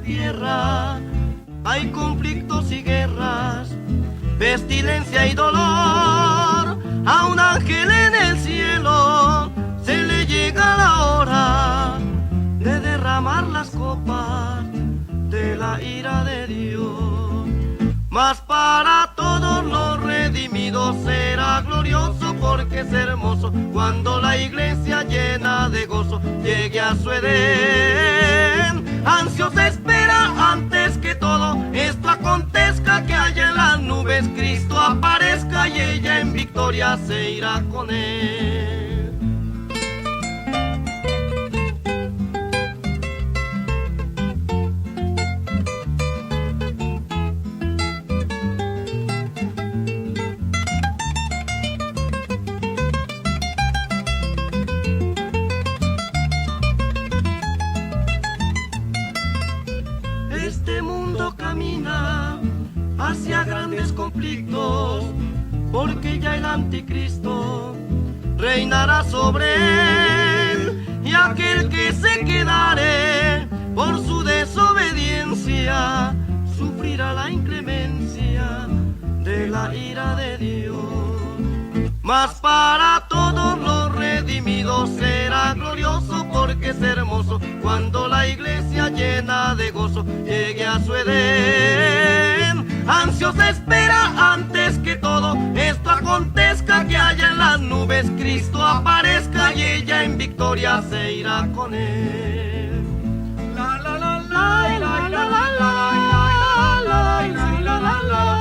tierra hay conflictos y guerras, pestilencia y dolor. A un ángel en el cielo se le llega la hora de derramar las copas de la ira de Dios. Mas para todos los redimidos será glorioso, porque es hermoso cuando la iglesia llena de gozo llegue a su Edén. Ansiosa espera antes que todo esto acontezca, que haya en las nubes Cristo aparezca y ella en victoria se irá con él. Este mundo camina hacia grandes conflictos, porque ya el anticristo reinará sobre él, y aquel que se quedare por su desobediencia sufrirá la inclemencia de la ira de Dios. Mas para todos los redimidos será glorioso, porque es hermoso cuando la iglesia llena de gozo llegue a su Edén. Ansiosa espera antes que todo esto acontezca, que haya en las nubes Cristo aparezca y ella en victoria se irá con él. La la la la la la la la la la la la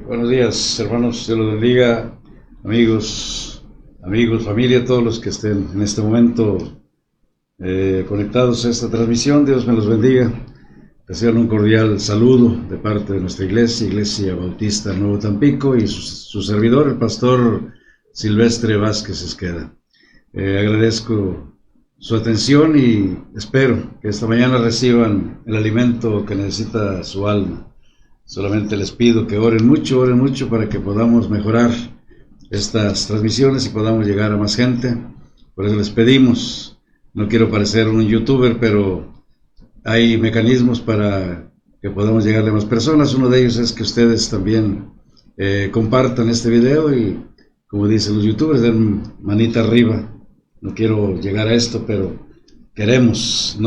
Buenos días, hermanos, Dios los bendiga, amigos, familia, todos los que estén en este momento conectados a esta transmisión. Dios me los bendiga. Reciban un cordial saludo de parte de nuestra Iglesia Bautista Nuevo Tampico, y su servidor, el pastor Silvestre Vázquez Esqueda. Agradezco su atención y espero que esta mañana reciban el alimento que necesita su alma. Solamente les pido que oren mucho para que podamos mejorar estas transmisiones y podamos llegar a más gente. Por eso les pedimos, no quiero parecer un youtuber, pero hay mecanismos para que podamos llegarle a más personas. Uno de ellos es que ustedes también compartan este video y, como dicen los youtubers, den manita arriba. No quiero llegar a esto, pero queremos.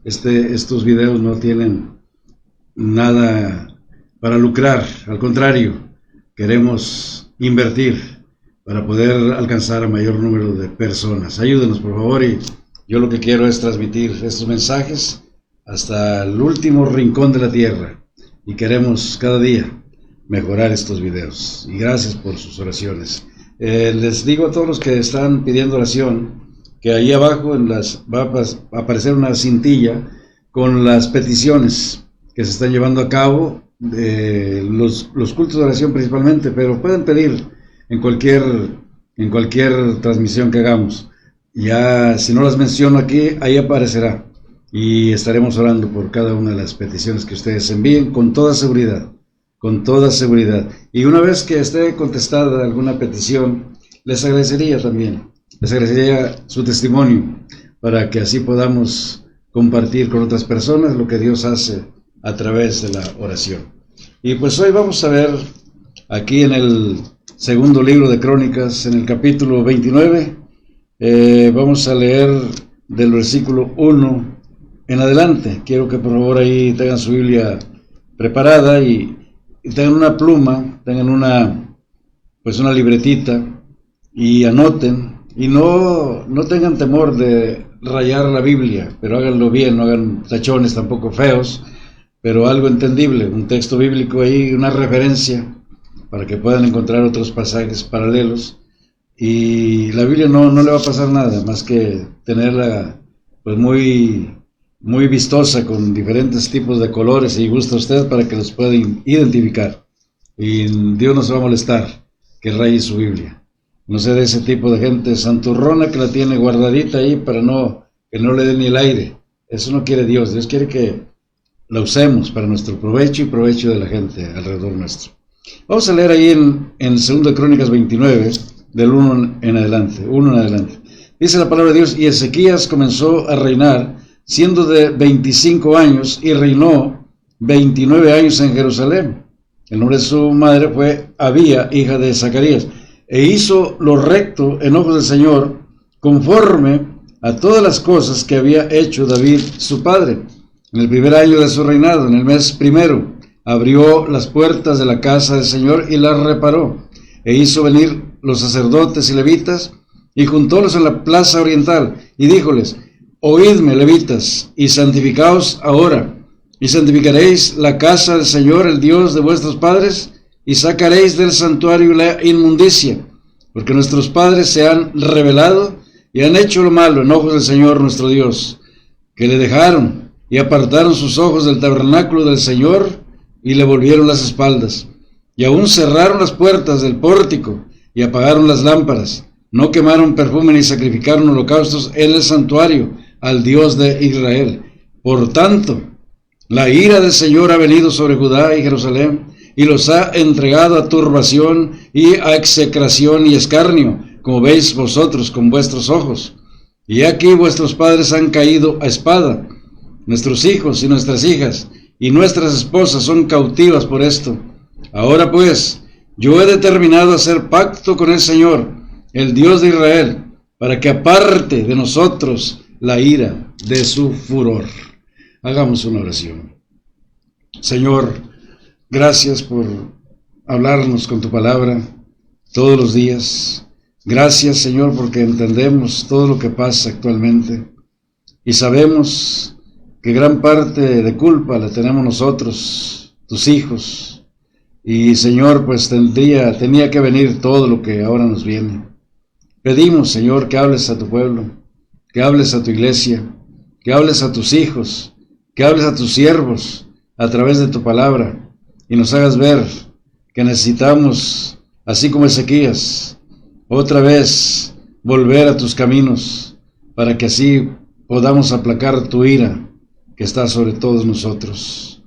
Estos videos no tienen nada para lucrar, al contrario, queremos invertir para poder alcanzar a mayor número de personas. Ayúdenos, por favor, y yo lo que quiero es transmitir estos mensajes hasta el último rincón de la tierra, y queremos cada día mejorar estos videos, y gracias por sus oraciones. Les digo a todos los que están pidiendo oración que ahí abajo va a aparecer una cintilla con las peticiones que se están llevando a cabo, los cultos de oración principalmente, pero pueden pedir en cualquier transmisión que hagamos. Ya si no las menciono aquí, ahí aparecerá, y estaremos orando por cada una de las peticiones que ustedes envíen con toda seguridad. Y una vez que esté contestada alguna petición, les agradecería su testimonio, para que así podamos compartir con otras personas lo que Dios hace a través de la oración. Y pues hoy vamos a ver aquí en el segundo libro de Crónicas, en el capítulo 29, vamos a leer del versículo 1 en adelante. Quiero que por favor ahí tengan su Biblia preparada y tengan una pluma, tengan una libretita y anoten, y no tengan temor de rayar la Biblia, pero háganlo bien, no hagan tachones tampoco feos, pero algo entendible, un texto bíblico ahí, una referencia, para que puedan encontrar otros pasajes paralelos, y la Biblia no le va a pasar nada más que tenerla pues muy vistosa, con diferentes tipos de colores y gusta a usted para que los pueda identificar. Y Dios no se va a molestar que raye su Biblia. No sea de ese tipo de gente santurrona que la tiene guardadita ahí para que no le dé ni el aire. Eso no quiere Dios. Dios quiere que la usemos para nuestro provecho y provecho de la gente alrededor nuestro. Vamos a leer ahí en 2 Crónicas 29, del 1 en adelante. Dice la palabra de Dios: y Ezequías comenzó a reinar siendo de 25 años y reinó 29 años en Jerusalén. El nombre de su madre fue Abía, hija de Zacarías, e hizo lo recto en ojos del Señor, conforme a todas las cosas que había hecho David su padre. En el primer año de su reinado, en el mes primero, abrió las puertas de la casa del Señor y las reparó, e hizo venir los sacerdotes y levitas, y juntólos en la plaza oriental, y díjoles: oídme, levitas, y santificaos ahora, y santificaréis la casa del Señor, el Dios de vuestros padres, y sacaréis del santuario la inmundicia, porque nuestros padres se han rebelado y han hecho lo malo en ojos del Señor nuestro Dios, que le dejaron y apartaron sus ojos del tabernáculo del Señor y le volvieron las espaldas, y aún cerraron las puertas del pórtico y apagaron las lámparas, no quemaron perfume ni sacrificaron holocaustos en el santuario al Dios de Israel. Por tanto, la ira del Señor ha venido sobre Judá y Jerusalén, y los ha entregado a turbación y a execración y escarnio, como veis vosotros con vuestros ojos. Y aquí vuestros padres han caído a espada, nuestros hijos y nuestras hijas, y nuestras esposas son cautivas por esto. Ahora pues, yo he determinado hacer pacto con el Señor, el Dios de Israel, para que aparte de nosotros la ira de su furor. Hagamos una oración. Señor, gracias por hablarnos con tu palabra todos los días. Gracias, Señor, porque entendemos todo lo que pasa actualmente y sabemos que gran parte de culpa la tenemos nosotros, tus hijos. Y, Señor, pues tenía que venir todo lo que ahora nos viene. Pedimos, Señor, que hables a tu pueblo, que hables a tu iglesia, que hables a tus hijos, que hables a tus siervos a través de tu palabra y nos hagas ver que necesitamos, así como Ezequías, otra vez volver a tus caminos para que así podamos aplacar tu ira que está sobre todos nosotros.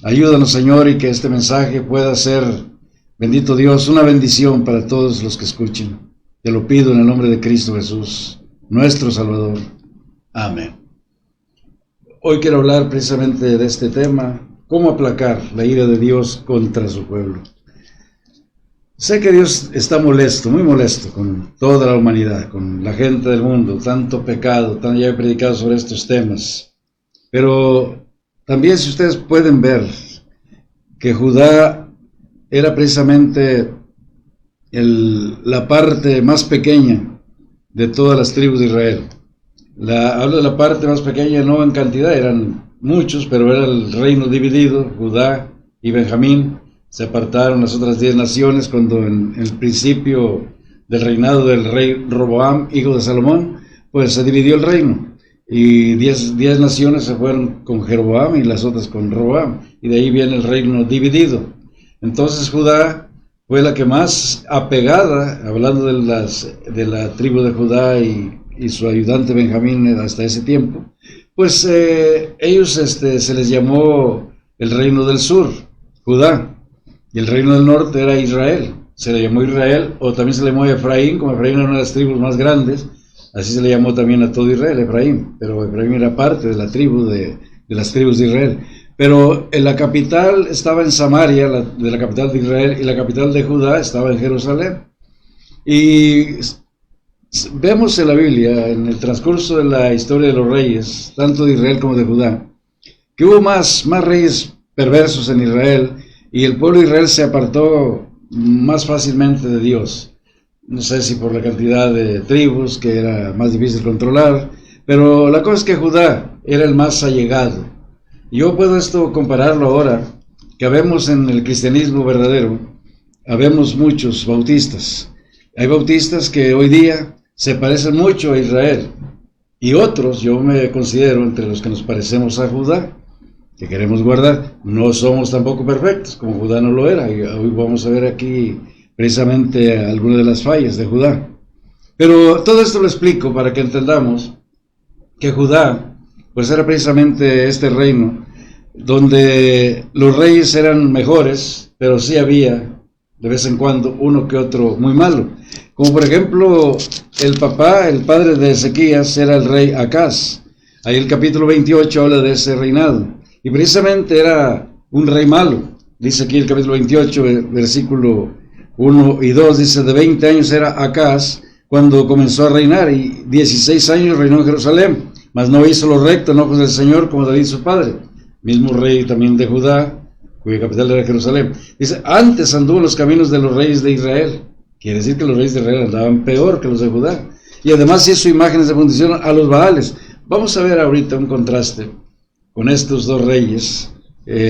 Ayúdanos, Señor, y que este mensaje pueda ser, bendito Dios, una bendición para todos los que escuchen. Te lo pido en el nombre de Cristo Jesús, nuestro Salvador. Amén. Hoy quiero hablar precisamente de este tema: cómo aplacar la ira de Dios contra su pueblo. Sé que Dios está molesto, muy molesto con toda la humanidad, con la gente del mundo, tanto pecado, ya he predicado sobre estos temas. Pero también, si ustedes pueden ver, que Judá era precisamente la parte más pequeña de todas las tribus de Israel. Hablo de la parte más pequeña, no en cantidad, eran muchos, pero era el reino dividido. Judá y Benjamín se apartaron las otras 10 naciones cuando en el principio del reinado del rey Roboam, hijo de Salomón, pues se dividió el reino. Y 10 naciones se fueron con Jeroboam y las otras con Roboam, y de ahí viene el reino dividido. Entonces Judá fue la que más apegada, hablando de la tribu de Judá y su ayudante Benjamín hasta ese tiempo, pues ellos se les llamó el reino del sur, Judá, y el reino del norte era Israel. Se le llamó Israel, o también se le llamó Efraín, como Efraín era una de las tribus más grandes, así se le llamó también a todo Israel, Efraín, pero Efraín era parte de la tribu de las tribus de Israel. Pero en la capital estaba en Samaria, de la capital de Israel, y la capital de Judá estaba en Jerusalén. Y vemos en la Biblia, en el transcurso de la historia de los reyes, tanto de Israel como de Judá, que hubo más reyes perversos en Israel, y el pueblo de Israel se apartó más fácilmente de Dios. No sé si por la cantidad de tribus, que era más difícil controlar, pero la cosa es que Judá era el más allegado. Yo puedo compararlo ahora, que habemos en el cristianismo verdadero, habemos muchos bautistas, Hay bautistas que hoy día se parecen mucho a Israel, y otros, yo me considero entre los que nos parecemos a Judá, que queremos guardar. No somos tampoco perfectos, como Judá no lo era, y hoy vamos a ver aquí precisamente algunas de las fallas de Judá. Pero todo esto lo explico para que entendamos que Judá, pues era precisamente este reino, donde los reyes eran mejores, pero sí había de vez en cuando uno que otro muy malo. Como por ejemplo, el padre de Ezequías era el rey Acaz. Ahí el capítulo 28 habla de ese reinado. Y precisamente era un rey malo. Dice aquí el capítulo 28, versículo 1 y 2, dice, de 20 años era Acaz cuando comenzó a reinar, y 16 años reinó en Jerusalén. Mas no hizo lo recto en ojos del Señor como David su padre, mismo rey también de Judá, cuya capital era Jerusalén. Dice, antes anduvo en los caminos de los reyes de Israel. Quiere decir que los reyes de Israel andaban peor que los de Judá. Y además hizo imágenes de fundición a los Baales. Vamos a ver ahorita un contraste con estos dos reyes,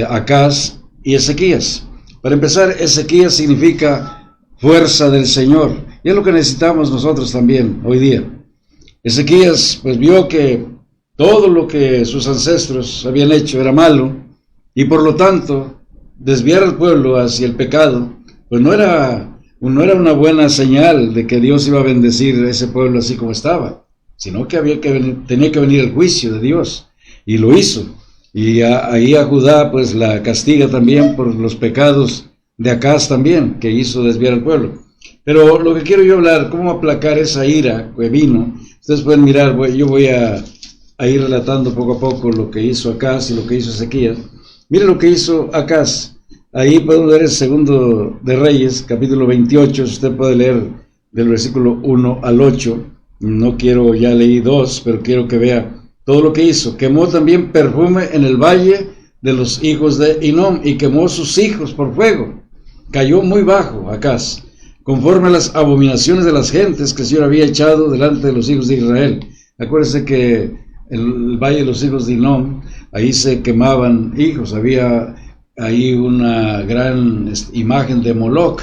Acaz y Ezequías. Para empezar, Ezequías significa fuerza del Señor. Y es lo que necesitamos nosotros también hoy día. Ezequías pues vio que todo lo que sus ancestros habían hecho era malo, y por lo tanto desviar al pueblo hacia el pecado pues no era una buena señal de que Dios iba a bendecir a ese pueblo así como estaba, sino que tenía que venir el juicio de Dios, y lo hizo. Y ahí a Judá pues la castiga también por los pecados de Acaz también, que hizo desviar al pueblo. Pero lo que quiero yo hablar, cómo aplacar esa ira que vino. Ustedes pueden mirar, yo voy a ir relatando poco a poco lo que hizo Acaz y lo que hizo Ezequías. Mire lo que hizo Acaz. Ahí podemos ver el segundo de Reyes, capítulo 28, si usted puede leer del versículo 1 al 8. No quiero, ya leí 2, pero quiero que vea todo lo que hizo. Quemó también perfume en el valle de los hijos de Hinnom, y quemó sus hijos por fuego. Cayó muy bajo Acaz, conforme a las abominaciones de las gentes que el Señor había echado delante de los hijos de Israel. Acuérdense que el valle de los hijos de Hinnom, ahí se quemaban hijos. Había ahí una gran imagen de Moloch,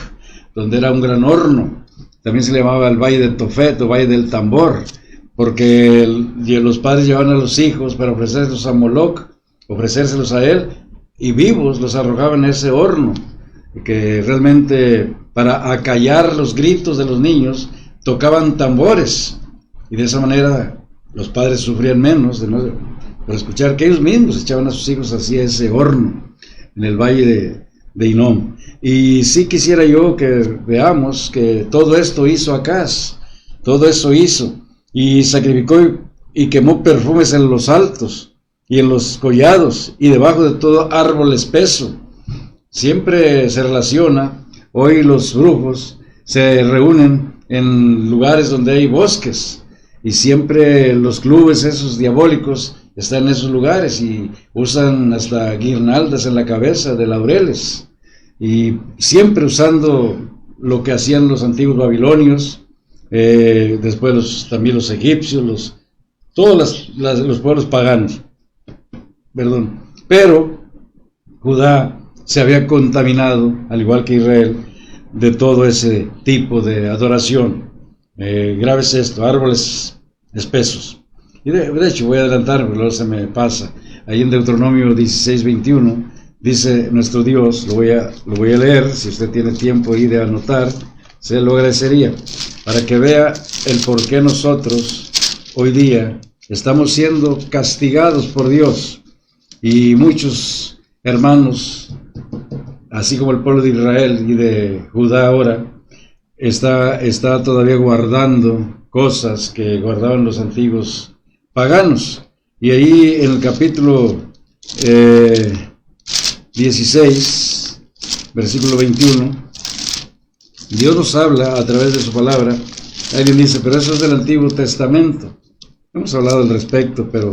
donde era un gran horno. También se le llamaba el valle de Tofet o valle del tambor, porque los padres llevaban a los hijos para ofrecérselos a Moloch, ofrecérselos a él, y vivos los arrojaban a ese horno, que realmente para acallar los gritos de los niños tocaban tambores, y de esa manera los padres sufrían menos por escuchar que ellos mismos echaban a sus hijos hacia ese horno en el valle de Hinnom. Y sí quisiera yo que veamos que todo esto hizo Acaz, todo eso hizo, y sacrificó y quemó perfumes en los altos y en los collados y debajo de todo árbol espeso. Siempre se relaciona, hoy los brujos se reúnen en lugares donde hay bosques, y siempre los clubes esos diabólicos están en esos lugares y usan hasta guirnaldas en la cabeza de laureles, y siempre usando lo que hacían los antiguos babilonios, después también los egipcios, todos los pueblos paganos. Pero Judá se había contaminado, al igual que Israel, de todo ese tipo de adoración. Grave es esto, árboles espesos. Y de hecho voy a adelantar, porque luego se me pasa. Ahí en Deuteronomio 16:21 dice nuestro Dios, lo voy a leer, si usted tiene tiempo ahí de anotar, se lo agradecería, para que vea el por qué nosotros hoy día estamos siendo castigados por Dios. Y muchos hermanos, así como el pueblo de Israel y de Judá ahora, está todavía guardando cosas que guardaban los antiguos paganos. Y ahí en el capítulo 16, versículo 21, Dios nos habla a través de su palabra. Alguien dice, pero eso es del Antiguo Testamento. Hemos hablado al respecto, pero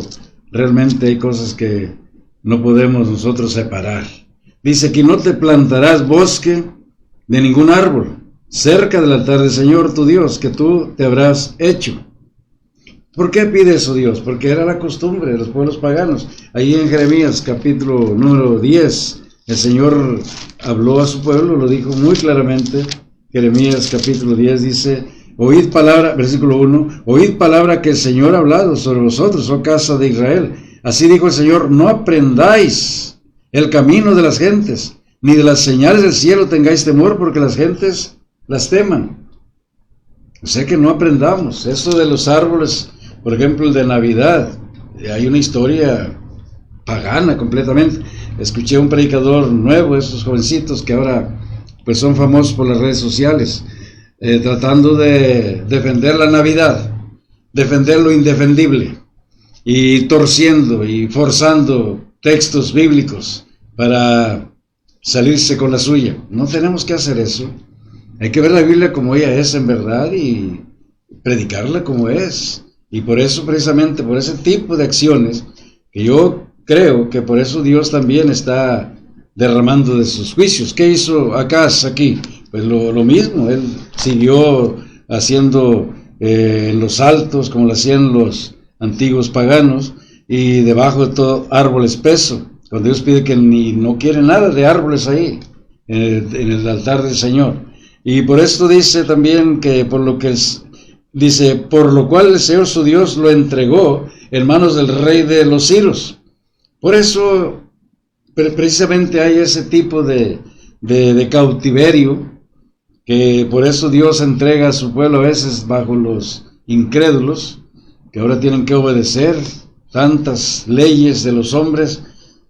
realmente hay cosas que no podemos nosotros separar. Dice que no te plantarás bosque de ningún árbol cerca del altar del Señor tu Dios, que tú te habrás hecho. ¿Por qué pide eso Dios? Porque era la costumbre de los pueblos paganos. Ahí en Jeremías capítulo número 10, el Señor habló a su pueblo, lo dijo muy claramente, Jeremías capítulo 10 dice, oíd palabra, versículo 1, oíd palabra que el Señor ha hablado sobre vosotros, oh casa de Israel. Así dijo el Señor, no aprendáis el camino de las gentes, ni de las señales del cielo tengáis temor, porque las gentes las teman. O sea que no aprendamos. Eso de los árboles, por ejemplo, el de Navidad, hay una historia pagana completamente. Escuché a un predicador nuevo, esos jovencitos que ahora pues son famosos por las redes sociales, tratando de defender la Navidad, defender lo indefendible, y torciendo y forzando textos bíblicos para salirse con la suya. No tenemos que hacer eso. Hay que ver la Biblia como ella es en verdad y predicarla como es. Y por eso, precisamente, por ese tipo de acciones, que yo creo que por eso Dios también está derramando de sus juicios. ¿Qué hizo Acaz aquí? Pues lo mismo, él siguió haciendo en los altos, como lo hacían los antiguos paganos, y debajo de todo árbol espeso, cuando Dios pide que no quiere nada de árboles ahí, en el altar del Señor. Y por esto dice también que por lo cual el Señor su Dios lo entregó en manos del rey de los Siros. Por eso precisamente hay ese tipo de cautiverio, que por eso Dios entrega a su pueblo a veces bajo los incrédulos, que ahora tienen que obedecer tantas leyes de los hombres,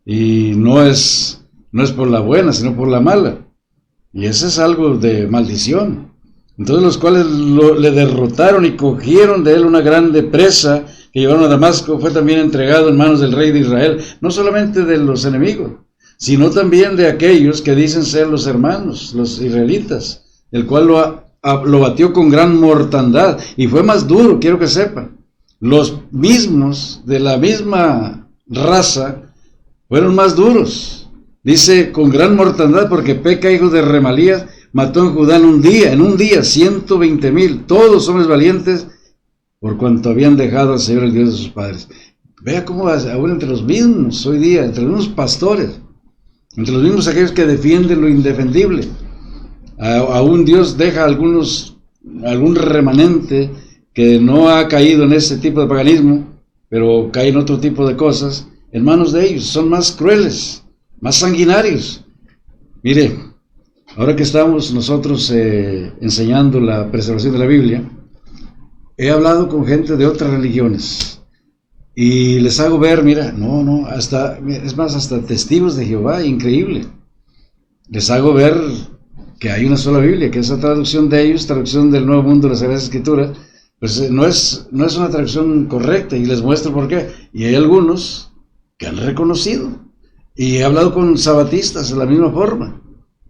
y no es por la buena, sino por la mala. Y eso es algo de maldición. Entonces los cuales le derrotaron y cogieron de él una grande presa, que llevaron a Damasco, fue también entregado en manos del rey de Israel, no solamente de los enemigos, sino también de aquellos que dicen ser los hermanos, los israelitas, el cual lo batió con gran mortandad, y fue más duro, quiero que sepan. Los mismos, de la misma raza, fueron más duros. Dice, con gran mortandad, porque Peca, hijo de Remalías, mató en Judá en un día, 120,000, todos hombres valientes, por cuanto habían dejado al Señor, el Dios de sus padres. Vea cómo aún entre los mismos, hoy día, entre los mismos pastores, entre los mismos aquellos que defienden lo indefendible, aún Dios deja algún remanente que no ha caído en ese tipo de paganismo, pero cae en otro tipo de cosas, en manos de ellos. Son más crueles, más sanguinarios. Mire, ahora que estamos nosotros enseñando la preservación de la Biblia, he hablado con gente de otras religiones y les hago ver, mira, hasta testigos de Jehová, increíble. Les hago ver que hay una sola Biblia, que esa traducción de ellos, traducción del Nuevo Mundo de las Sagradas Escrituras, pues no es una traducción correcta, y les muestro por qué. Y hay algunos que han reconocido, y he hablado con sabatistas de la misma forma,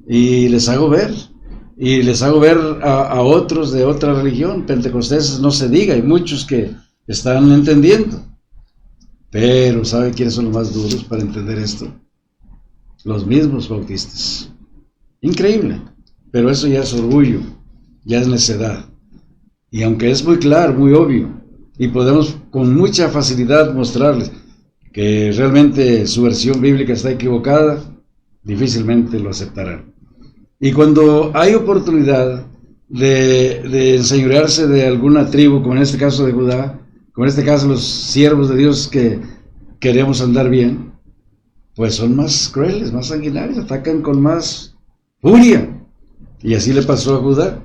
y les hago ver, a otros de otra religión, pentecosteses no se diga, hay muchos que están entendiendo, pero ¿sabe quiénes son los más duros para entender esto? Los mismos bautistas. Increíble, pero eso ya es orgullo, ya es necedad. Y aunque es muy claro, muy obvio, y podemos con mucha facilidad mostrarles que realmente su versión bíblica está equivocada, difícilmente lo aceptarán. Y cuando hay oportunidad de enseñorearse de alguna tribu, como en este caso de Judá, como en este caso los siervos de Dios que queremos andar bien, pues son más crueles, más sanguinarios, atacan con más furia. Y así le pasó a Judá.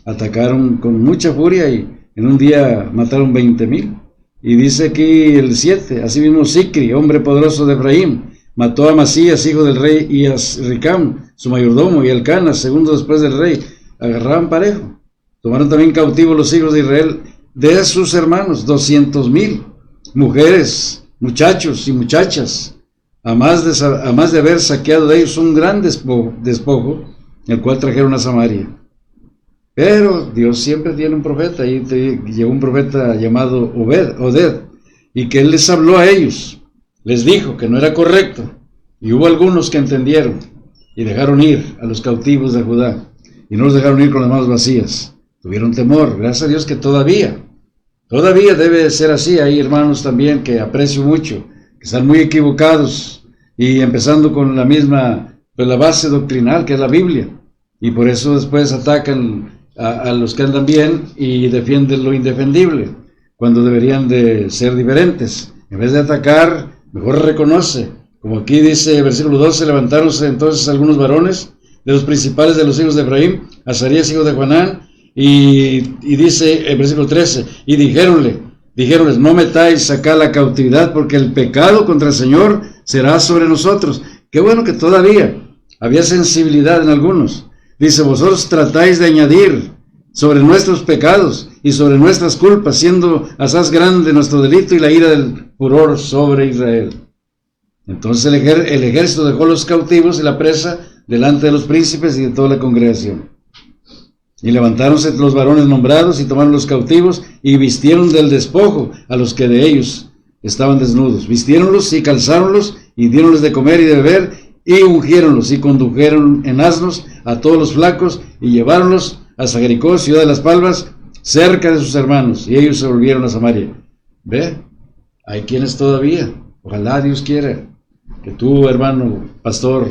Atacaron con mucha furia y en un día mataron 20,000. Y dice aquí el 7, asimismo Sicri, hombre poderoso de Efraín, mató a Amasías, hijo del rey, y a Ricam, su mayordomo, y a Elcana, segundo después del rey. Agarraban parejo. Tomaron también cautivos los hijos de Israel de sus hermanos, 200,000, mujeres, muchachos y muchachas, a más de haber saqueado de ellos un gran despojo, el cual trajeron a Samaria. Pero Dios siempre tiene un profeta, y llegó un profeta llamado Oded, y que él les habló a ellos, les dijo que no era correcto, y hubo algunos que entendieron, y dejaron ir a los cautivos de Judá, y no los dejaron ir con las manos vacías, tuvieron temor. Gracias a Dios que todavía debe ser así. Hay hermanos también que aprecio mucho, que están muy equivocados, y empezando con la misma, pues la base doctrinal que es la Biblia, y por eso después atacan a los que andan bien y defienden lo indefendible, cuando deberían de ser diferentes. En vez de atacar, mejor reconoce. Como aquí dice versículo 12, levantáronse entonces algunos varones de los principales de los hijos de Efraín, Azarías hijo de Joanán, y dice en versículo 13, y dijéronles, no metáis acá la cautividad, porque el pecado contra el Señor será sobre nosotros. Qué bueno que todavía había sensibilidad en algunos. Dice, vosotros tratáis de añadir sobre nuestros pecados y sobre nuestras culpas, siendo asaz grande nuestro delito y la ira del furor sobre Israel. Entonces el ejército dejó los cautivos y la presa delante de los príncipes y de toda la congregación. Y levantáronse los varones nombrados y tomaron los cautivos y vistieron del despojo a los que de ellos estaban desnudos. Vistiéronlos y calzáronlos y diéronles de comer y de beber y ungiéronlos y condujeron en asnos a todos los flacos y lleváronlos hasta Jericó, ciudad de las palmas, cerca de sus hermanos, y ellos se volvieron a Samaria. Ve, hay quienes todavía, ojalá Dios quiera, que tú, hermano, pastor,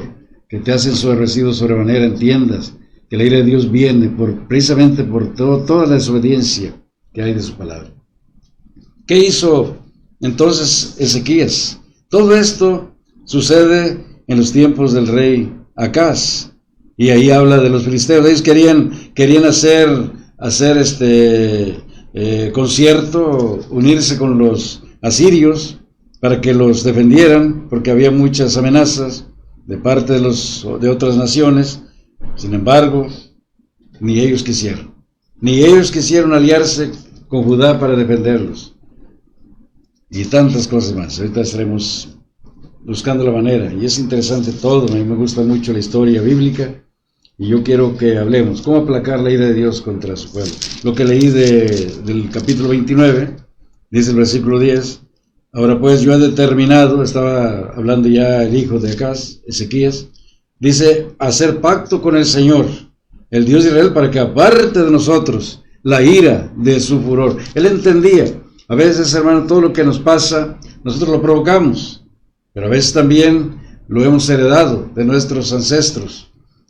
que te has ensoberecido sobremanera, entiendas que la ira de Dios viene precisamente por toda la desobediencia que hay de su palabra. ¿Qué hizo entonces Ezequías? Todo esto sucede en los tiempos del rey Acaz, y ahí habla de los filisteos. Ellos querían hacer concierto, unirse con los asirios para que los defendieran, porque había muchas amenazas de parte de otras naciones. Sin embargo, ni ellos quisieron aliarse con Judá para defenderlos, y tantas cosas más. Ahorita estaremos buscando la manera, y es interesante todo. A mí me gusta mucho la historia bíblica, y yo quiero que hablemos cómo aplacar la ira de Dios contra su pueblo. Lo que leí del capítulo 29, dice el versículo 10, ahora pues yo he determinado, estaba hablando ya el hijo de Acaz, Ezequías, dice, hacer pacto con el Señor, el Dios de Israel, para que aparte de nosotros la ira de su furor. Él entendía, a veces, hermano, todo lo que nos pasa, nosotros lo provocamos, pero a veces también lo hemos heredado de nuestros ancestros.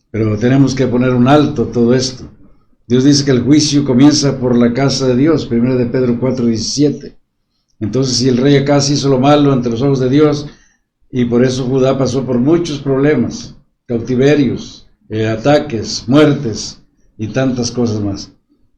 Pero tenemos que poner un alto a todo esto. Dios dice que el juicio comienza por la casa de Dios, 1 de Pedro 4:17. Entonces, si el rey Acaz hizo lo malo ante los ojos de Dios, y por eso Judá pasó por muchos problemas, cautiverios, ataques, muertes y tantas cosas más.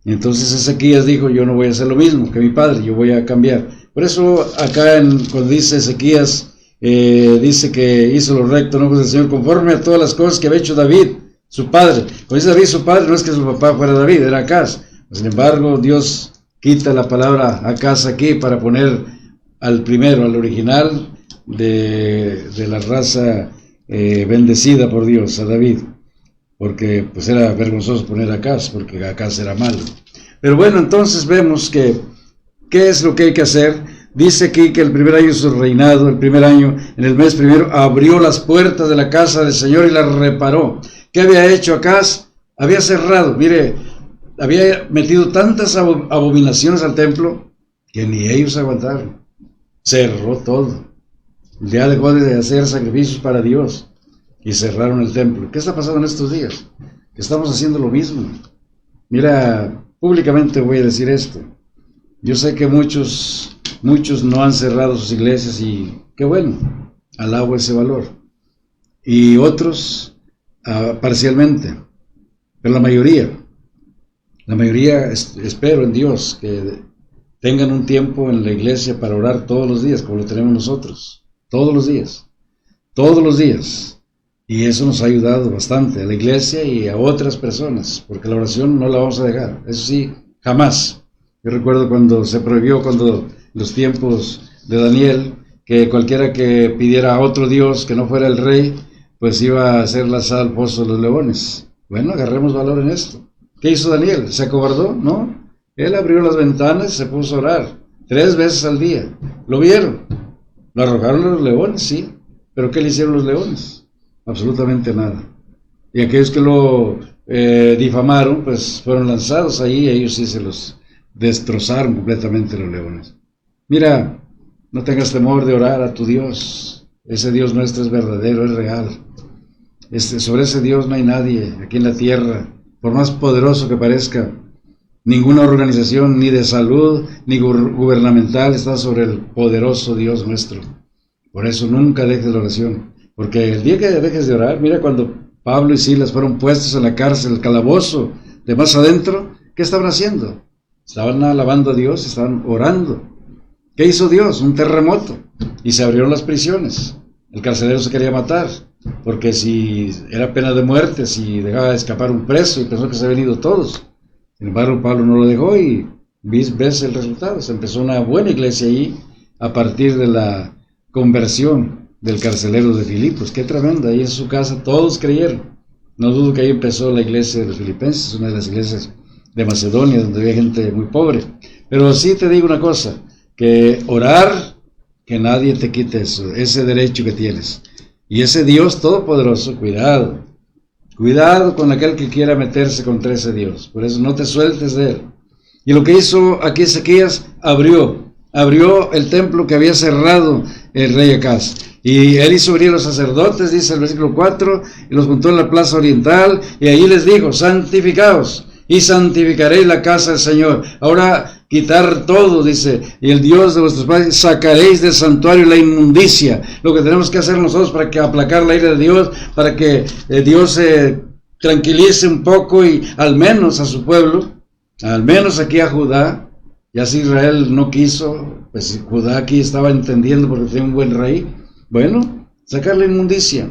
Y entonces Ezequías dijo, yo no voy a hacer lo mismo que mi padre, yo voy a cambiar. Por eso acá cuando dice Ezequías, dice que hizo lo recto en ojos del Señor, conforme a todas las cosas que había hecho David, su padre. Cuando dice David, su padre, no es que su papá fuera David, era Acaz. Sin embargo, Dios quita la palabra Acaz aquí para poner al primero, al original de la raza bendecida por Dios, a David, porque pues era vergonzoso poner Acaz, porque Acaz era malo. Pero bueno, entonces vemos que ¿qué es lo que hay que hacer? Dice aquí que el primer año de su reinado, el primer año, en el mes primero, abrió las puertas de la casa del Señor y las reparó. ¿Qué había hecho Acaz? Había cerrado, mire, había metido tantas abominaciones al templo que ni ellos aguantaron. Cerró todo. Ya dejó de hacer sacrificios para Dios y cerraron el templo. ¿Qué está pasando en estos días? Que estamos haciendo lo mismo. Mira, públicamente voy a decir esto. Yo sé que muchos no han cerrado sus iglesias y qué bueno, alabo ese valor. Y otros parcialmente, pero la mayoría espero en Dios que tengan un tiempo en la iglesia para orar todos los días, como lo tenemos nosotros, todos los días, y eso nos ha ayudado bastante a la iglesia y a otras personas, porque la oración no la vamos a dejar, eso sí, jamás. Yo recuerdo cuando se prohibió, cuando los tiempos de Daniel, que cualquiera que pidiera a otro Dios que no fuera el rey, pues iba a ser lanzado al pozo de los leones. Bueno, agarremos valor en esto. ¿Qué hizo Daniel? ¿Se acobardó? No. Él abrió las ventanas y se puso a orar 3 veces al día. ¿Lo vieron? ¿Lo arrojaron a los leones? Sí. ¿Pero qué le hicieron los leones? Absolutamente nada. Y aquellos que lo difamaron, pues fueron lanzados ahí, ellos sí se los destrozaron completamente los leones. Mira, no tengas temor de orar a tu Dios. Ese Dios nuestro es verdadero, es real. Sobre ese Dios no hay nadie aquí en la tierra, por más poderoso que parezca. Ninguna organización, ni de salud, ni gubernamental, está sobre el poderoso Dios nuestro. Por eso nunca dejes la oración, porque el día que dejes de orar, mira cuando Pablo y Silas fueron puestos en la cárcel, el calabozo de más adentro, ¿qué estaban haciendo? Estaban alabando a Dios, estaban orando. ¿Qué hizo Dios? Un terremoto, y se abrieron las prisiones. El carcelero se quería matar, porque si era pena de muerte, si dejaba de escapar un preso, y pensó que se habían ido todos. Sin embargo, Pablo no lo dejó y ves el resultado. Se empezó una buena iglesia ahí a partir de la conversión del carcelero de Filipos. Qué tremenda, ahí en su casa todos creyeron. No dudo que ahí empezó la iglesia de los filipenses, una de las iglesias de Macedonia, donde había gente muy pobre. Pero sí te digo una cosa, que orar, que nadie te quite eso, ese derecho que tienes. Y ese Dios todopoderoso, cuidado con aquel que quiera meterse contra ese Dios. Por eso no te sueltes de él. Y lo que hizo aquí Ezequías, abrió el templo que había cerrado el rey Acaz. Y él hizo venir a los sacerdotes, dice el versículo 4, y los juntó en la plaza oriental, y ahí les dijo: santificaos, y santificaréis la casa del Señor. Ahora quitar todo, dice, y el Dios de vuestros padres, sacaréis del santuario la inmundicia. Lo que tenemos que hacer nosotros para que aplacar la ira de Dios, para que Dios se tranquilice un poco, y al menos a su pueblo, al menos aquí a Judá. Ya si Israel no quiso, pues Judá aquí estaba entendiendo porque tenía un buen rey. Bueno, sacar la inmundicia.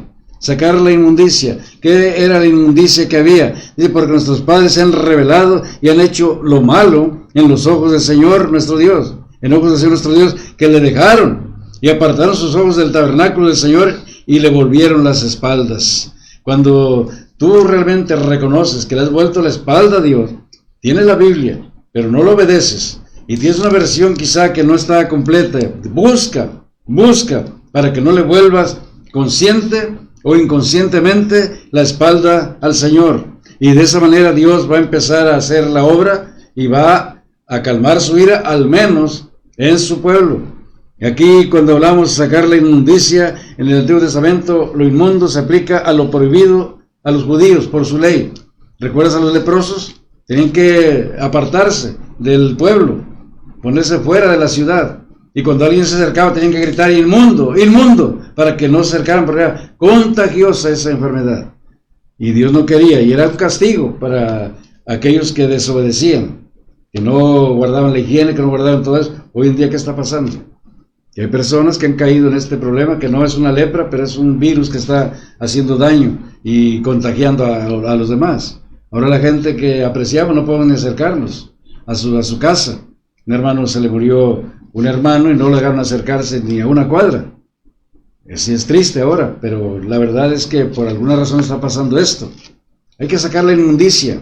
¿Qué era la inmundicia que había? Dice, porque nuestros padres se han rebelado y han hecho lo malo en los ojos del Señor nuestro Dios, en ojos del Señor nuestro Dios, que le dejaron y apartaron sus ojos del tabernáculo del Señor y le volvieron las espaldas. Cuando tú realmente reconoces que le has vuelto la espalda a Dios, tienes la Biblia, pero no lo obedeces, y tienes una versión quizá que no está completa, busca para que no le vuelvas consciente o inconscientemente la espalda al Señor. Y de esa manera Dios va a empezar a hacer la obra y va a calmar su ira, al menos en su pueblo. Y aquí, cuando hablamos de sacar la inmundicia, en el Antiguo Testamento, lo inmundo se aplica a lo prohibido a los judíos por su ley. ¿Recuerdas a los leprosos? Tenían que apartarse del pueblo, ponerse fuera de la ciudad. Y cuando alguien se acercaba tenían que gritar: inmundo, inmundo, para que no se acercaran, porque era contagiosa esa enfermedad. Y Dios no quería, y era un castigo para aquellos que desobedecían, que no guardaban la higiene, que no guardaban todo eso. Hoy en día, ¿qué está pasando? Que hay personas que han caído en este problema, que no es una lepra, pero es un virus que está haciendo daño y contagiando a los demás. Ahora la gente que apreciaba no pueden acercarnos a su casa. Un hermano, se le murió un hermano y no lo dejaron acercarse ni a una cuadra. Sí, es triste ahora, pero la verdad es que por alguna razón está pasando esto. Hay que sacar la inmundicia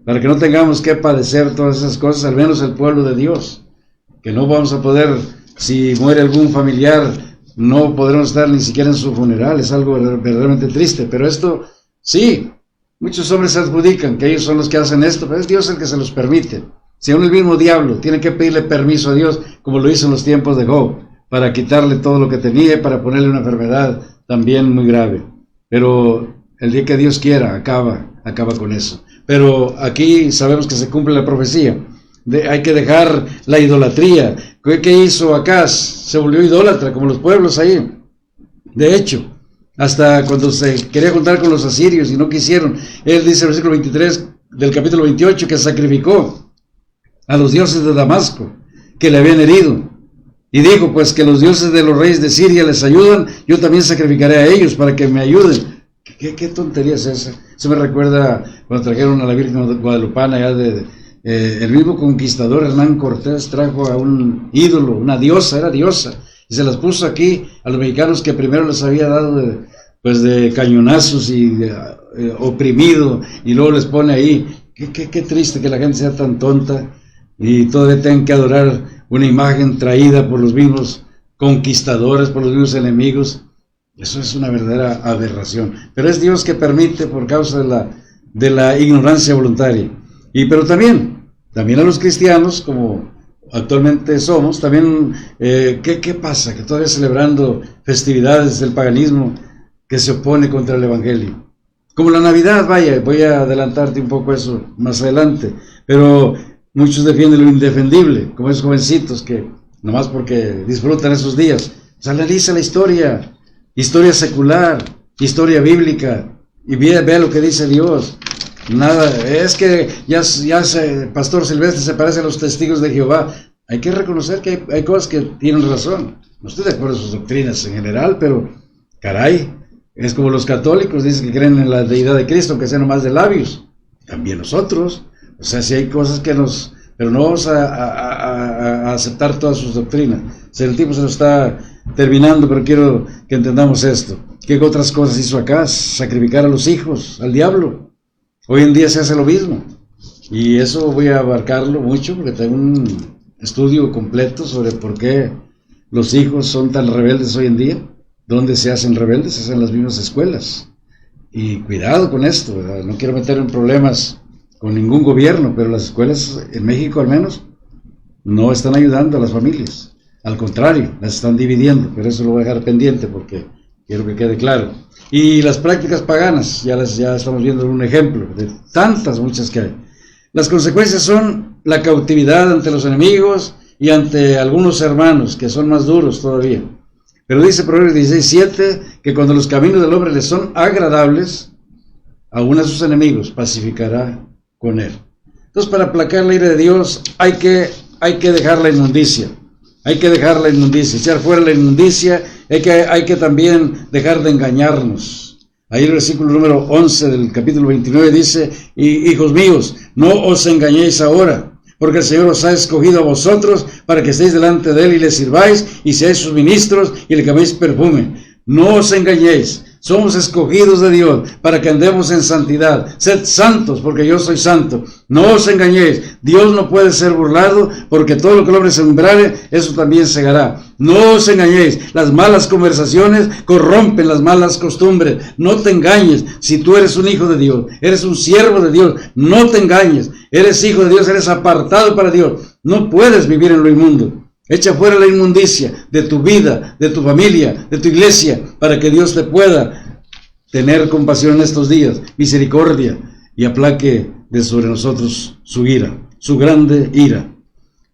para que no tengamos que padecer todas esas cosas, al menos el pueblo de Dios. Que no vamos a poder, si muere algún familiar, no podremos estar ni siquiera en su funeral. Es algo verdaderamente triste, pero esto sí, muchos hombres se adjudican que ellos son los que hacen esto, pero es Dios el que se los permite. Si aún el mismo diablo tiene que pedirle permiso a Dios, como lo hizo en los tiempos de Job, para quitarle todo lo que tenía y para ponerle una enfermedad también muy grave. Pero el día que Dios quiera, acaba con eso. Pero aquí sabemos que se cumple la profecía. Hay que dejar la idolatría. ¿Qué hizo Acaz? Se volvió idólatra, como los pueblos ahí. De hecho, hasta cuando se quería juntar con los asirios y no quisieron, él dice en el versículo 23 del capítulo 28 que sacrificó a los dioses de Damasco, que le habían herido. Y dijo, pues que los dioses de los reyes de Siria les ayudan, yo también sacrificaré a ellos para que me ayuden. ¿Qué tontería es esa? Eso me recuerda cuando trajeron a la Virgen Guadalupana allá el mismo conquistador Hernán Cortés trajo a un ídolo, una diosa, era diosa, y se las puso aquí a los mexicanos que primero les había dado de cañonazos y oprimido, y luego les pone ahí. Qué triste que la gente sea tan tonta y todavía tengan que adorar una imagen traída por los mismos conquistadores, por los mismos enemigos. Eso es una verdadera aberración. Pero es Dios que permite por causa de la ignorancia voluntaria. Pero también a los cristianos, como actualmente somos, también, ¿qué pasa? Que todavía celebrando festividades del paganismo que se opone contra el Evangelio. Como la Navidad, vaya, voy a adelantarte un poco eso más adelante, pero muchos defienden lo indefendible, como esos jovencitos que, nomás porque disfrutan esos días, pues analiza la historia secular, historia bíblica, y vea lo que dice Dios. Nada, es que Pastor Silvestre se parece a los testigos de Jehová. Hay que reconocer que hay cosas que tienen razón. No estoy de acuerdo con sus doctrinas en general, pero caray, es como los católicos, dicen que creen en la deidad de Cristo, aunque sea nomás de labios. También nosotros. O sea, si hay cosas que pero no vamos a aceptar todas sus doctrinas. El tiempo se lo está terminando, pero quiero que entendamos esto. ¿Qué otras cosas hizo acá? Sacrificar a los hijos, al diablo. Hoy en día se hace lo mismo. Y eso voy a abarcarlo mucho, porque tengo un estudio completo sobre por qué los hijos son tan rebeldes hoy en día. ¿Dónde se hacen rebeldes? Se hacen en las mismas escuelas. Y cuidado con esto, ¿verdad? No quiero meter en problemas con ningún gobierno, pero las escuelas en México al menos no están ayudando a las familias. Al contrario, las están dividiendo, pero eso lo voy a dejar pendiente porque quiero que quede claro. Y las prácticas paganas, ya estamos viendo un ejemplo de tantas, muchas que hay. Las consecuencias son la cautividad ante los enemigos y ante algunos hermanos que son más duros todavía. Pero dice Proverbios 16:7 que cuando los caminos del hombre le son agradables, aún a sus enemigos pacificará con él. Entonces, para aplacar la ira de Dios hay que dejar la inmundicia. Hay que dejar la inmundicia, echar fuera la inmundicia. Hay que también dejar de engañarnos. Ahí el versículo número 11 del capítulo 29 dice: hijos míos, no os engañéis ahora, porque el Señor os ha escogido a vosotros para que estéis delante de Él y le sirváis y seáis sus ministros y le cambiéis perfume. No os engañéis, somos escogidos de Dios para que andemos en santidad. Sed santos, porque yo soy santo. No os engañéis, Dios no puede ser burlado, porque todo lo que el hombre sembrare, eso también segará. No os engañéis, las malas conversaciones corrompen las malas costumbres. No te engañes, si tú eres un hijo de Dios, eres un siervo de Dios, no te engañes. Eres hijo de Dios, eres apartado para Dios. No puedes vivir en lo inmundo. Echa fuera la inmundicia de tu vida, de tu familia, de tu iglesia, para que Dios te pueda tener compasión en estos días, misericordia, y aplaque de sobre nosotros su ira, su grande ira.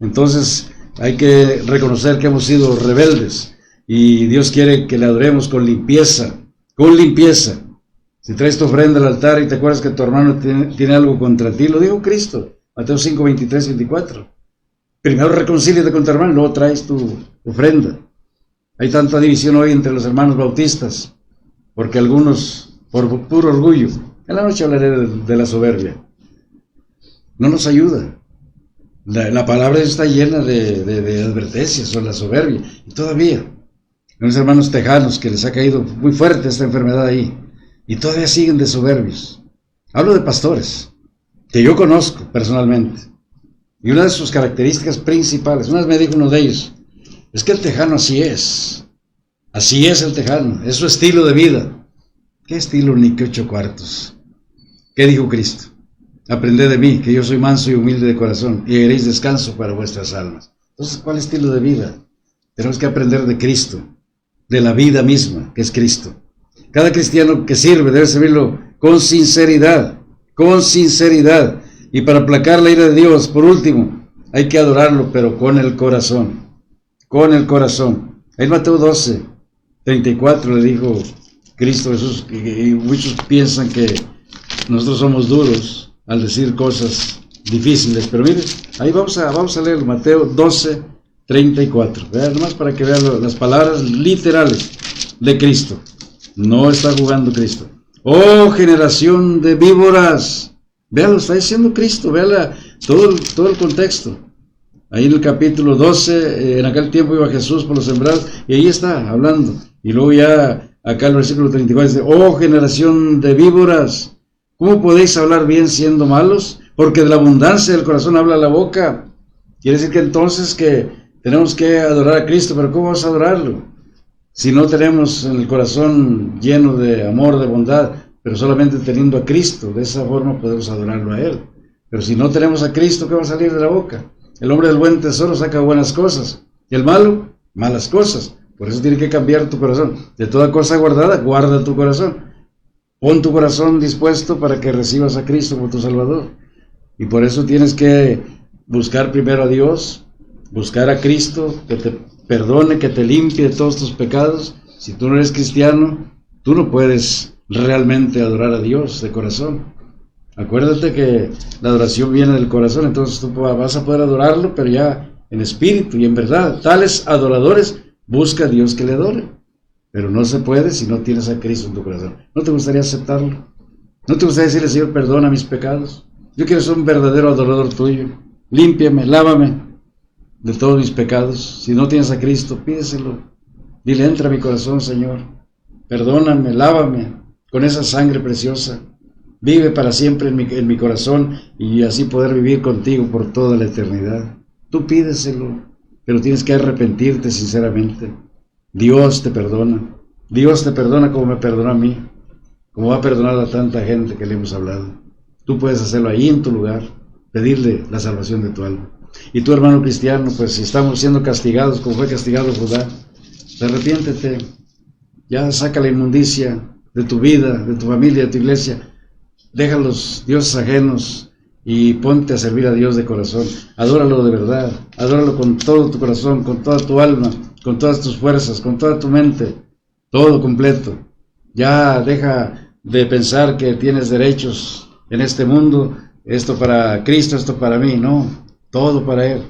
Entonces hay que reconocer que hemos sido rebeldes y Dios quiere que le adoremos con limpieza, con limpieza. Si traes tu ofrenda al altar y te acuerdas que tu hermano tiene algo contra ti, lo dijo Cristo, Mateo 5, 23, 24. Primero reconcíliate con tu hermano, luego traes tu ofrenda. Hay tanta división hoy entre los hermanos bautistas, porque algunos, por puro orgullo, en la noche hablaré de la soberbia, no nos ayuda. La palabra está llena de advertencias sobre la soberbia. Y todavía, hay unos hermanos tejanos que les ha caído muy fuerte esta enfermedad ahí, y todavía siguen de soberbios. Hablo de pastores, que yo conozco personalmente. Y una de sus características principales, una vez me dijo uno de ellos, es que el tejano así es el tejano, es su estilo de vida. ¿Qué estilo ni qué 8 cuartos? ¿Qué dijo Cristo? Aprended de mí, que yo soy manso y humilde de corazón, y haréis descanso para vuestras almas. Entonces, ¿cuál estilo de vida? Tenemos que aprender de Cristo, de la vida misma, que es Cristo. Cada cristiano que sirve debe servirlo con sinceridad, y para aplacar la ira de Dios, por último, hay que adorarlo, pero con el corazón. En Mateo 12, 34 le dijo Cristo Jesús, y muchos piensan que nosotros somos duros al decir cosas difíciles, pero mire, ahí vamos a leer Mateo 12, 34. Vean, nomás para que vean las palabras literales de Cristo. No está jugando Cristo. Oh, generación de víboras. Vean, lo está diciendo Cristo, vean todo el contexto. Ahí en el capítulo 12, en aquel tiempo iba Jesús por los sembrados, y ahí está hablando. Y luego ya, acá el versículo 34 dice: oh, generación de víboras, ¿cómo podéis hablar bien siendo malos? Porque de la abundancia del corazón habla la boca. Quiere decir que entonces que tenemos que adorar a Cristo, pero ¿cómo vamos a adorarlo? Si no tenemos en el corazón lleno de amor, de bondad, pero solamente teniendo a Cristo, de esa forma podemos adorarlo a Él. Pero si no tenemos a Cristo, ¿qué va a salir de la boca? El hombre del buen tesoro saca buenas cosas, y el malo, malas cosas. Por eso tiene que cambiar tu corazón. De toda cosa guardada, guarda tu corazón. Pon tu corazón dispuesto para que recibas a Cristo como tu Salvador. Y por eso tienes que buscar primero a Dios, buscar a Cristo, que te perdone, que te limpie de todos tus pecados. Si tú no eres cristiano, tú no puedes realmente adorar a Dios de corazón. Acuérdate que la adoración viene del corazón, entonces tú vas a poder adorarlo, pero ya en espíritu y en verdad. Tales adoradores busca a Dios que le adore. Pero no se puede si no tienes a Cristo en tu corazón. ¿No te gustaría aceptarlo? ¿No te gustaría decirle, Señor, perdona mis pecados? Yo quiero ser un verdadero adorador tuyo. Límpiame, lávame de todos mis pecados. Si no tienes a Cristo, pídeselo. Dile, entra a mi corazón, Señor. Perdóname, lávame con esa sangre preciosa. Vive para siempre en mi corazón y así poder vivir contigo por toda la eternidad. Tú pídeselo, pero tienes que arrepentirte sinceramente. Dios te perdona. Dios te perdona como me perdonó a mí, como ha perdonado a tanta gente que le hemos hablado. Tú puedes hacerlo ahí en tu lugar, pedirle la salvación de tu alma. Y tú, hermano cristiano, pues si estamos siendo castigados como fue castigado Judá, arrepiéntete, ya saca la inmundicia de tu vida, de tu familia, de tu iglesia, deja los dioses ajenos y ponte a servir a Dios de corazón. Adóralo de verdad, adóralo con todo tu corazón, con toda tu alma, con todas tus fuerzas, con toda tu mente, todo completo. Ya deja de pensar que tienes derechos en este mundo, esto para Cristo, esto para mí, no, todo para Él.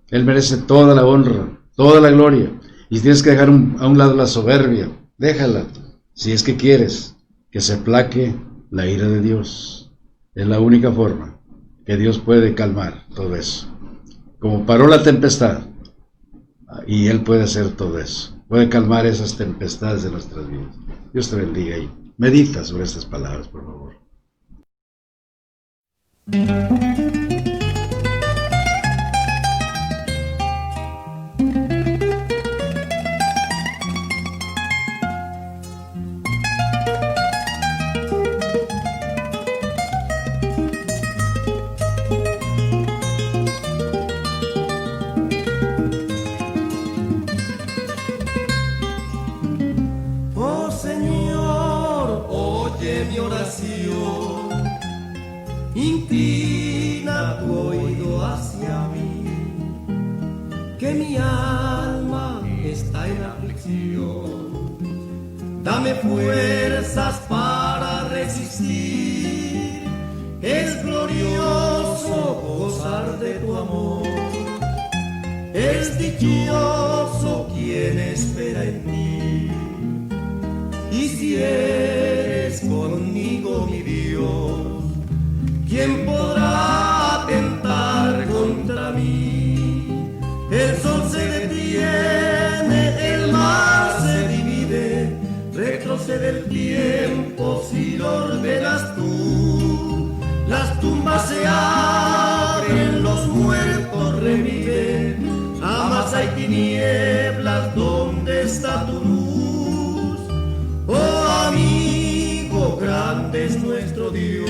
Él merece toda la honra, toda la gloria, y tienes que dejar a un lado la soberbia, déjala, si es que quieres que se aplaque la ira de Dios. Es la única forma que Dios puede calmar todo eso. Como paró la tempestad, y Él puede hacer todo eso, puede calmar esas tempestades de nuestras vidas. Dios te bendiga y medita sobre estas palabras, por favor. Inclina tu oído hacia mí, que mi alma está en aflicción. Dame fuerzas para resistir, es glorioso gozar de tu amor. Es dichoso quien espera en ti, y si eres conmigo, mi Dios, ¿quién podrá atentar contra mí? El sol se detiene, el mar se divide, retrocede el tiempo si lo ordenas tú. Las tumbas se abren, los muertos reviven, amas hay tinieblas, ¿dónde está tu luz? Oh amigo, grande es nuestro Dios,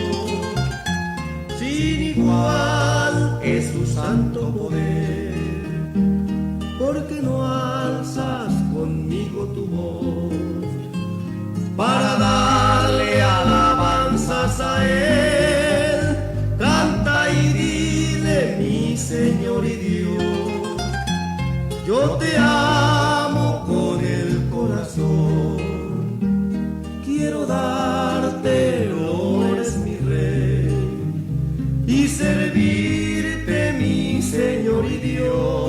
sin igual es su santo poder. ¿Por qué no alzas conmigo tu voz para darle alabanzas a Él? Canta y dile, mi Señor y Dios, yo te amo con el corazón. Quiero darte, oh, eres mi Rey, y servirte, mi Señor y Dios.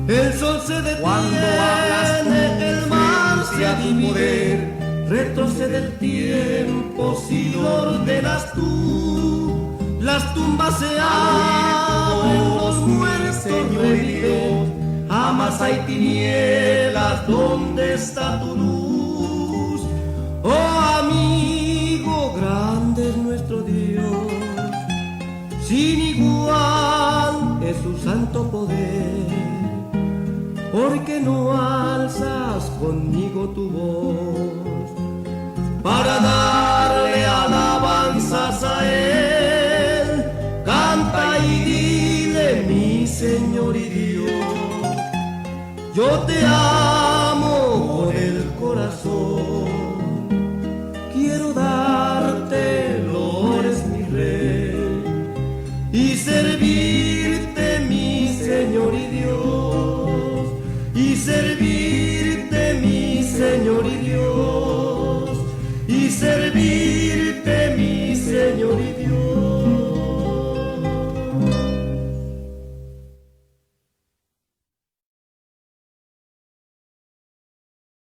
El sol se detiene, el mar se divide, retrocede el tiempo si lo ordenas tú. Las tumbas se abren, los muertos reviven, amas hay tinieblas, ¿dónde está tu luz? Oh amigo, grande es nuestro Dios, sin igual es tanto poder? ¿Por qué no alzas conmigo tu voz para darle alabanzas a Él? Canta y dile, mi Señor y Dios, yo te amo con el corazón, quiero darte loores, mi Rey, y servirte, mi Señor y Dios, y servir